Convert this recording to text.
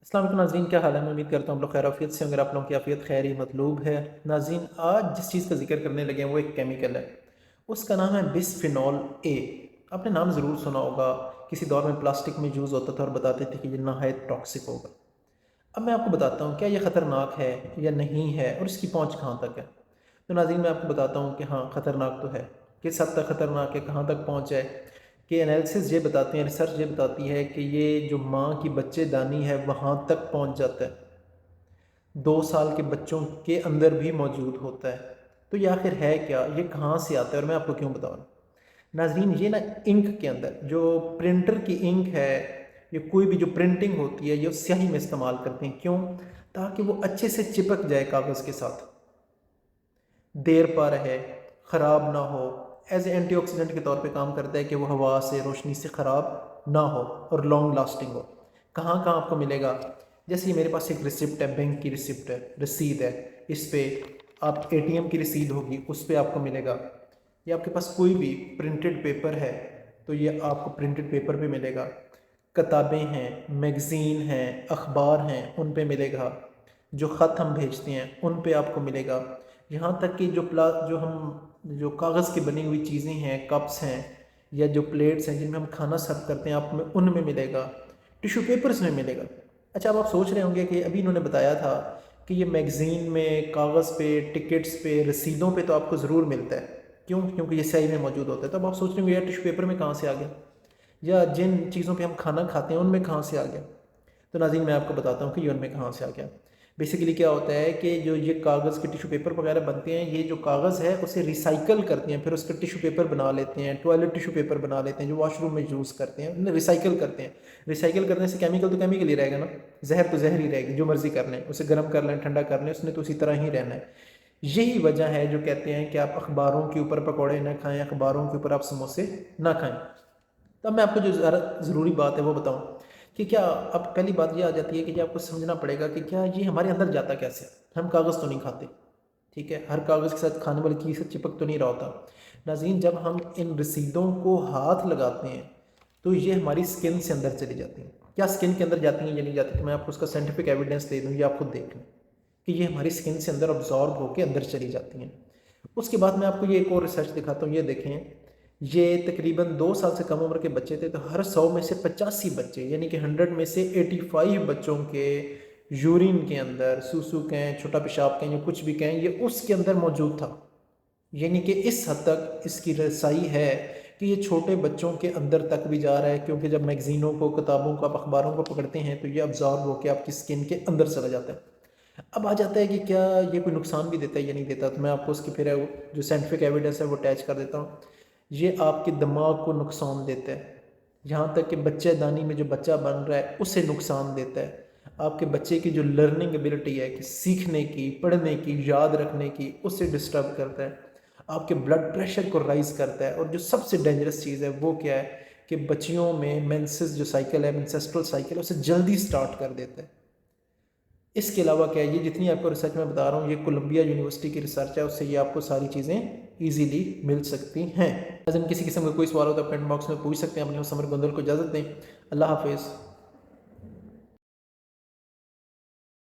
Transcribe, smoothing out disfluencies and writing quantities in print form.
السلام علیکم ناظرین، کیا حال ہے؟ میں امید کرتا ہوں آپ لوگ خیر عافیت سے ہوں۔ اگر آپ لوگوں کی عافیت خیر ہی مطلوب ہے ناظرین، آج جس چیز کا ذکر کرنے لگے ہیں وہ ایک کیمیکل ہے، اس کا نام ہے بسفینول اے۔ آپ نے نام ضرور سنا ہوگا، کسی دور میں پلاسٹک میں یوز ہوتا تھا اور بتاتے تھے کہ یہ نہایت ٹاکسک ہوگا۔ اب میں آپ کو بتاتا ہوں کیا یہ خطرناک ہے یا نہیں ہے اور اس کی پہنچ کہاں تک ہے۔ تو ناظرین میں آپ کو بتاتا ہوں کہ ہاں خطرناک تو ہے، کس حد تک خطرناک ہے، کہاں تک پہنچ ہے کہ انالیسز یہ بتاتے ہیں، ریسرچ یہ بتاتی ہے کہ یہ جو ماں کی بچے دانی ہے وہاں تک پہنچ جاتا ہے، 2 سال کے بچوں کے اندر بھی موجود ہوتا ہے۔ تو یہ آخر ہے کیا، یہ کہاں سے آتا ہے اور میں آپ کو کیوں بتا رہا ہوں ناظرین؟ یہ نا انک کے اندر جو پرنٹر کی انک ہے، یا کوئی بھی جو پرنٹنگ ہوتی ہے یہ سیاہی میں استعمال کرتے ہیں، کیوں؟ تاکہ وہ اچھے سے چپک جائے کاغذ کے ساتھ، دیر پا رہے، خراب نہ ہو، ایز اے اینٹی آکسیڈنٹ کے طور پہ کام کرتا ہے کہ وہ ہوا سے روشنی سے خراب نہ ہو اور لانگ لاسٹنگ ہو۔ کہاں کہاں آپ کو ملے گا؟ جیسے یہ میرے پاس ایک ریسپٹ ہے، بینک کی ریسپٹ ہے، رسید ہے، اس پہ آپ اے ٹی ایم کی رسید ہوگی، اس پہ آپ کو ملے گا۔ یا آپ کے پاس کوئی بھی پرنٹڈ پیپر ہے تو یہ آپ کو پرنٹڈ پیپر پہ ملے گا۔ کتابیں ہیں، میگزین ہیں، اخبار ہیں، ان پہ ملے گا۔ جو خط ہم بھیجتے ہیں ان پہ آپ کو ملے گا۔ یہاں تک کہ جو کاغذ کی بنی ہوئی چیزیں ہیں، کپس ہیں یا جو پلیٹس ہیں جن میں ہم کھانا سرو کرتے ہیں، آپ میں ان میں ملے گا، ٹیشو پیپرز میں ملے گا۔ اچھا اب آپ سوچ رہے ہوں گے کہ ابھی انہوں نے بتایا تھا کہ یہ میگزین میں، کاغذ پہ، ٹکٹس پہ، رسیدوں پہ تو آپ کو ضرور ملتا ہے، کیوں؟ کیونکہ یہ سیاہی میں موجود ہوتا ہے۔ تو اب آپ سوچ رہے ہوں گے یار ٹیشو پیپر میں کہاں سے آ گیا، یا جن چیزوں پہ ہم کھانا کھاتے ہیں ان میں کہاں سے آ گیا؟ تو ناظرین میں آپ کو بتاتا ہوں کہ یہ ان میں کہاں سے آ گیا۔ بیسیکلی کیا ہوتا ہے کہ جو یہ کاغذ کے ٹیشو پیپر وغیرہ بنتے ہیں، یہ جو کاغذ ہے اسے ریسائیکل کرتے ہیں، پھر اس کا ٹیشو پیپر بنا لیتے ہیں، ٹوائلٹ ٹیشو پیپر بنا لیتے ہیں جو واش روم میں یوز کرتے ہیں، انہیں ریسائیکل کرتے ہیں۔ ریسائیکل کرنے سے کیمیکل تو کیمیکل ہی رہے گا نا، زہر تو زہر ہی رہے گی، جو مرضی کر لیں، اسے گرم کر لیں، ٹھنڈا کر لیں، اس نے تو اسی طرح ہی رہنا ہے۔ یہی وجہ ہے جو کہتے ہیں کہ آپ اخباروں کے اوپر پکوڑے نہ کھائیں، اخباروں کے اوپر آپ سموسے نہ کھائیں۔ تب میں آپ کو جو ضروری بات ہے وہ بتاؤں کہ کیا، اب پہلی بات یہ آ جاتی ہے کہ یہ آپ کو سمجھنا پڑے گا کہ کیا یہ ہمارے اندر جاتا کیسے؟ ہم کاغذ تو نہیں کھاتے، ٹھیک ہے، ہر کاغذ کے ساتھ کھانے والی چیز سے چپک تو نہیں رہا ہوتا۔ ناظرین جب ہم ان رسیدوں کو ہاتھ لگاتے ہیں تو یہ ہماری سکن سے اندر چلی جاتی ہیں۔ کیا سکن کے اندر جاتی ہیں یا نہیں جاتی؟ تو میں آپ کو اس کا سائنٹیفک ایویڈنس دے دوں، یہ آپ خود دیکھ لیں کہ یہ ہماری سکن سے اندر ابزارب ہو کے اندر چلی جاتی ہیں۔ اس کے بعد میں آپ کو یہ ایک اور ریسرچ دکھاتا ہوں، یہ دیکھیں، یہ تقریباً 2 سال سے کم عمر کے بچے تھے، تو ہر 100 میں سے 85 بچے، یعنی کہ 100 میں سے 85 بچوں کے یورین کے اندر، سوسو کہیں، چھوٹا پیشاب کہیں، یا کچھ بھی کہیں، یہ اس کے اندر موجود تھا۔ یعنی کہ اس حد تک اس کی رسائی ہے کہ یہ چھوٹے بچوں کے اندر تک بھی جا رہا ہے، کیونکہ جب میگزینوں کو، کتابوں کو، آپ اخباروں کو پکڑتے ہیں تو یہ ابزارب ہو کے آپ کی سکن کے اندر چلا جاتا ہے۔ اب آ جاتا ہے کہ کیا یہ کوئی نقصان بھی دیتا ہے یا نہیں دیتا؟ تو میں آپ کو اس کی پھر جو سائنٹیفک ایویڈنس ہے وہ اٹیچ کر دیتا ہوں۔ یہ آپ کے دماغ کو نقصان دیتا ہے، یہاں تک کہ بچہ دانی میں جو بچہ بن رہا ہے اسے نقصان دیتا ہے۔ آپ کے بچے کی جو لرننگ ایبلٹی ہے، کہ سیکھنے کی، پڑھنے کی، یاد رکھنے کی، اسے ڈسٹرب کرتا ہے۔ آپ کے بلڈ پریشر کو رائز کرتا ہے، اور جو سب سے ڈینجرس چیز ہے وہ کیا ہے کہ بچیوں میں مینسز جو سائیکل ہے، مینسسٹرل سائیکل ہے، اسے جلدی سٹارٹ کر دیتا ہے۔ اس کے علاوہ کیا ہے، یہ جتنی آپ کو ریسرچ میں بتا رہا ہوں یہ کولمبیا یونیورسٹی کی ریسرچ ہے، اس سے یہ آپ کو ساری چیزیں ایزیلی مل سکتی ہیں۔ اگر کسی قسم کا کوئی سوال ہو تو کمنٹ باکس میں پوچھ سکتے ہیں۔ اپنے سمر گندل کو اجازت دیں۔ اللہ حافظ۔